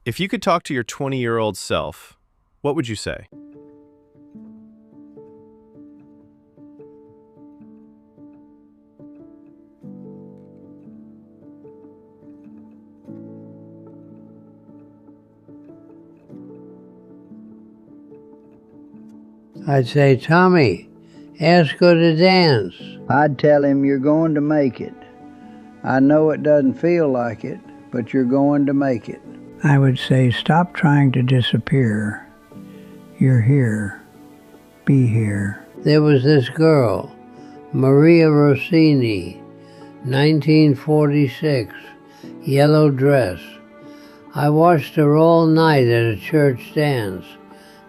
If you could talk to your 20-year-old self, what would you say? I'd say, Tommy, ask her to dance. I'd tell him you're going to make it. I know it doesn't feel like it, but you're going to make it. I would say, stop trying to disappear. You're here. Be here. There was this girl, Maria Rossini, 1946, yellow dress. I watched her all night at a church dance.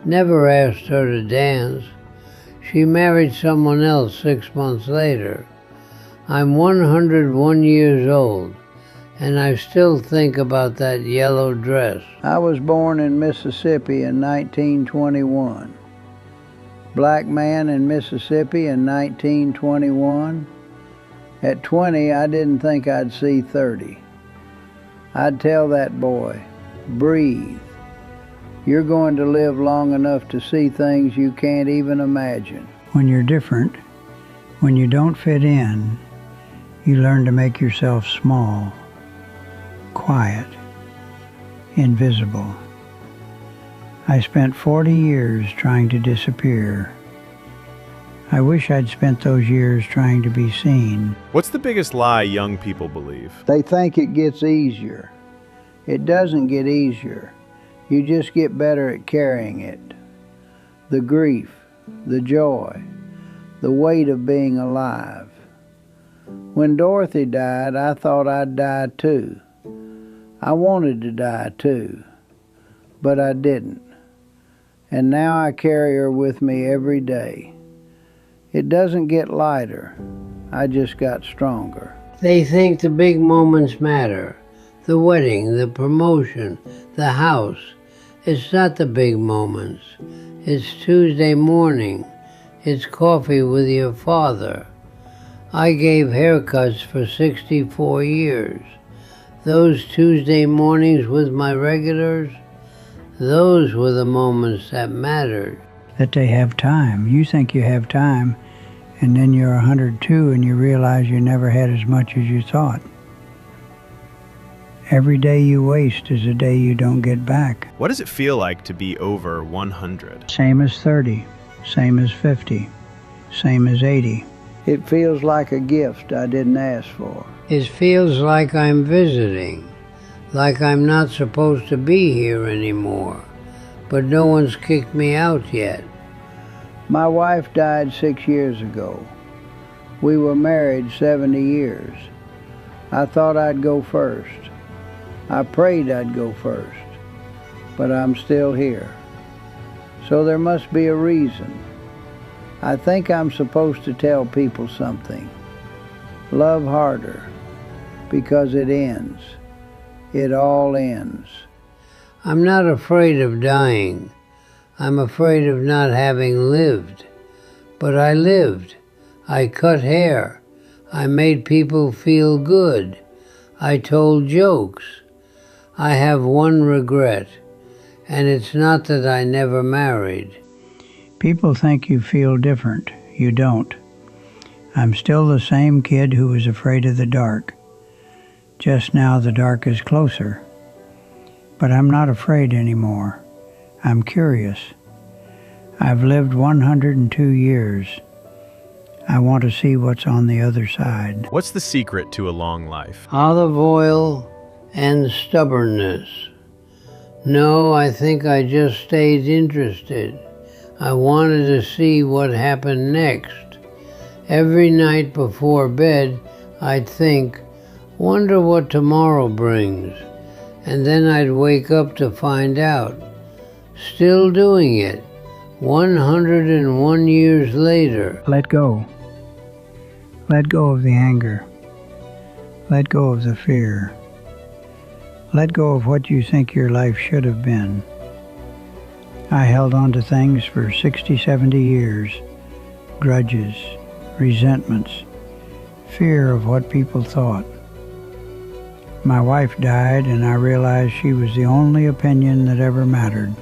Never asked her to dance. She married someone else 6 months later. I'm 101 years old, and I still think about that yellow dress. I was born in Mississippi in 1921. Black man in Mississippi in 1921. At 20, I didn't think I'd see 30. I'd tell that boy, breathe. You're going to live long enough to see things you can't even imagine. When you're different, when you don't fit in, you learn to make yourself small, quiet, invisible. I spent 40 years trying to disappear. I wish I'd spent those years trying to be seen. What's the biggest lie young people believe? They think it gets easier. It doesn't get easier. You just get better at carrying it. The grief, the joy, the weight of being alive. When Dorothy died, I thought I'd die too. I wanted to die too, but I didn't. And now I carry her with me every day. It doesn't get lighter. I just got stronger. They think the big moments matter. The wedding, the promotion, the house. It's not the big moments. It's Tuesday morning. It's coffee with your father. I gave haircuts for 64 years. Those Tuesday mornings with my regulars, those were the moments that mattered. That they have time. You think you have time, and then you're 102 and you realize you never had as much as you thought. Every day you waste is a day you don't get back. What does it feel like to be over 100? Same as 30, same as 50, same as 80. It feels like a gift I didn't ask for. It feels like I'm visiting, like I'm not supposed to be here anymore, but no one's kicked me out yet. My wife died 6 years ago. We were married 70 years. I thought I'd go first. I prayed I'd go first, but I'm still here. So there must be a reason. I think I'm supposed to tell people something. Love harder, because it ends. It all ends. I'm not afraid of dying. I'm afraid of not having lived. But I lived. I cut hair. I made people feel good. I told jokes. I have one regret, and it's not that I never married. People think you feel different. You don't. I'm still the same kid who was afraid of the dark. Just now the dark is closer. But I'm not afraid anymore. I'm curious. I've lived 102 years. I want to see what's on the other side. What's the secret to a long life? Olive oil and stubbornness. No, I think I just stayed interested. I wanted to see what happened next. Every night before bed, I'd think, wonder what tomorrow brings. And then I'd wake up to find out. Still doing it, 101 years later. Let go. Let go of the anger. Let go of the fear. Let go of what you think your life should have been. I held on to things for 60, 70 years. Grudges, resentments, fear of what people thought. My wife died, and I realized she was the only opinion that ever mattered.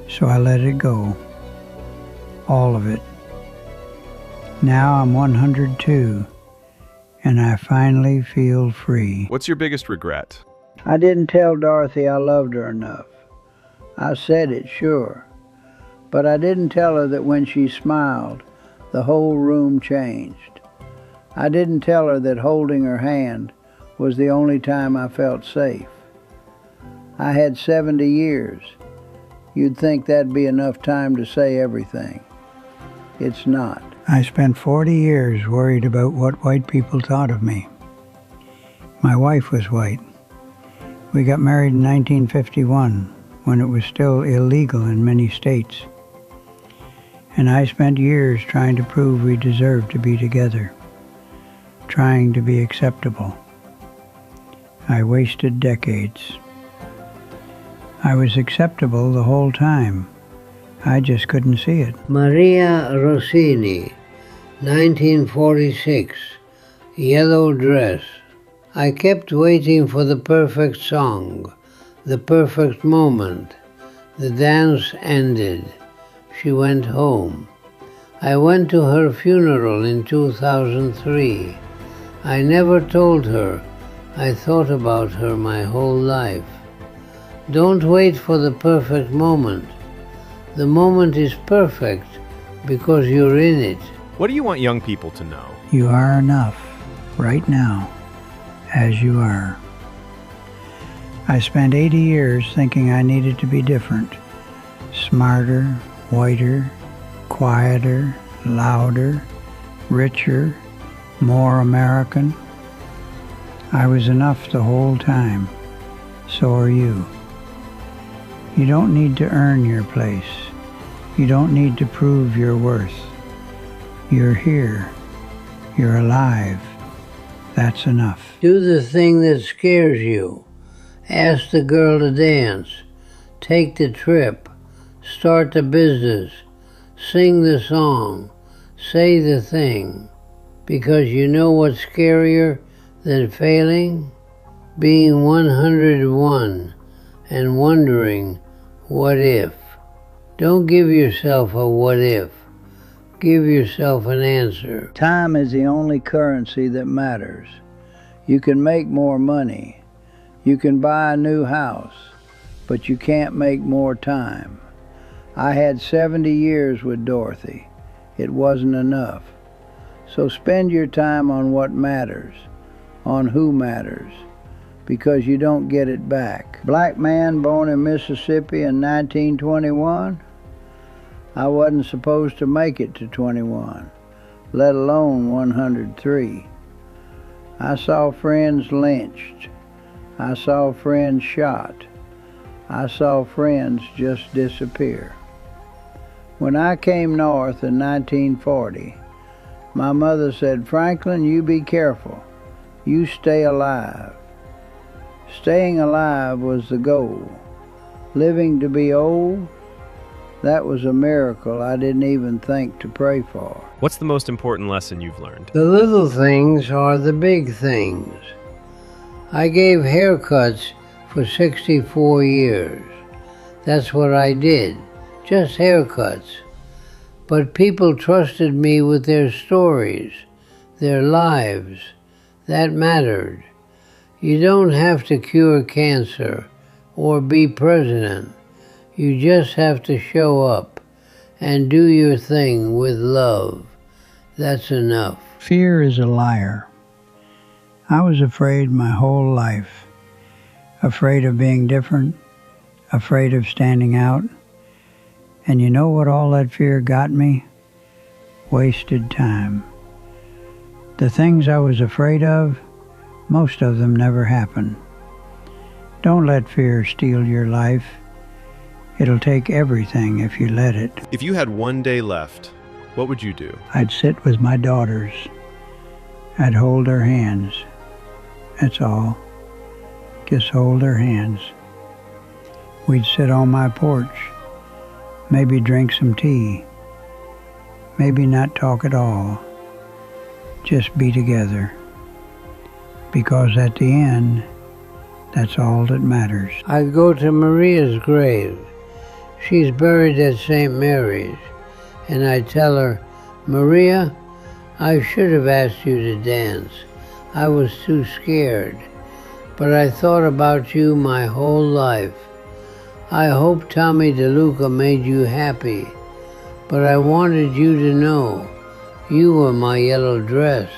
So I let it go. All of it. Now I'm 102, and I finally feel free. What's your biggest regret? I didn't tell Dorothy I loved her enough. I said it, sure. But I didn't tell her that when she smiled, the whole room changed. I didn't tell her that holding her hand was the only time I felt safe. I had 70 years. You'd think that'd be enough time to say everything. It's not. I spent 40 years worried about what white people thought of me. My wife was white. We got married in 1951, when it was still illegal in many states. And I spent years trying to prove we deserved to be together, trying to be acceptable. I wasted decades. I was acceptable the whole time. I just couldn't see it. Maria Rossini, 1946, Yellow Dress. I kept waiting for the perfect song, the perfect moment. The dance ended. She went home. I went to her funeral in 2003. I never told her. I thought about her my whole life. Don't wait for the perfect moment. The moment is perfect because you're in it. What do you want young people to know? You are enough, right now, as you are. I spent 80 years thinking I needed to be different. Smarter, whiter, quieter, louder, richer, more American. I was enough the whole time. So are you. You don't need to earn your place. You don't need to prove your worth. You're here. You're alive. That's enough. Do the thing that scares you. Ask the girl to dance. Take the trip. Start the business. Sing the song. Say the thing. Because you know what's scarier than failing? Being 101 and wondering, what if? Don't give yourself a what if. Give yourself an answer. Time is the only currency that matters. You can make more money. You can buy a new house, but you can't make more time. I had 70 years with Dorothy. It wasn't enough. So spend your time on what matters, on who matters, because you don't get it back. Black man born in Mississippi in 1921? I wasn't supposed to make it to 21, let alone 103. I saw friends lynched. I saw friends shot. I saw friends just disappear. When I came north in 1940, my mother said, "Franklin, you be careful. You stay alive." Staying alive was the goal. Living to be old, that was a miracle I didn't even think to pray for. What's the most important lesson you've learned? The little things are the big things. I gave haircuts for 64 years. That's what I did, just haircuts. But people trusted me with their stories, their lives. That mattered. You don't have to cure cancer or be president. You just have to show up and do your thing with love. That's enough. Fear is a liar. I was afraid my whole life. Afraid of being different. Afraid of standing out. And you know what all that fear got me? Wasted time. The things I was afraid of, most of them never happened. Don't let fear steal your life. It'll take everything if you let it. If you had one day left, what would you do? I'd sit with my daughters. I'd hold their hands. That's all. Just hold their hands. We'd sit on my porch. Maybe drink some tea. Maybe not talk at all. Just be together. because at the end, that's all that matters. I go to Maria's grave. She's buried at St. Mary's, and I tell her, Maria, I should have asked you to dance. I was too scared, but I thought about you my whole life. I hope Tommy DeLuca made you happy, but I wanted you to know you were my yellow dress.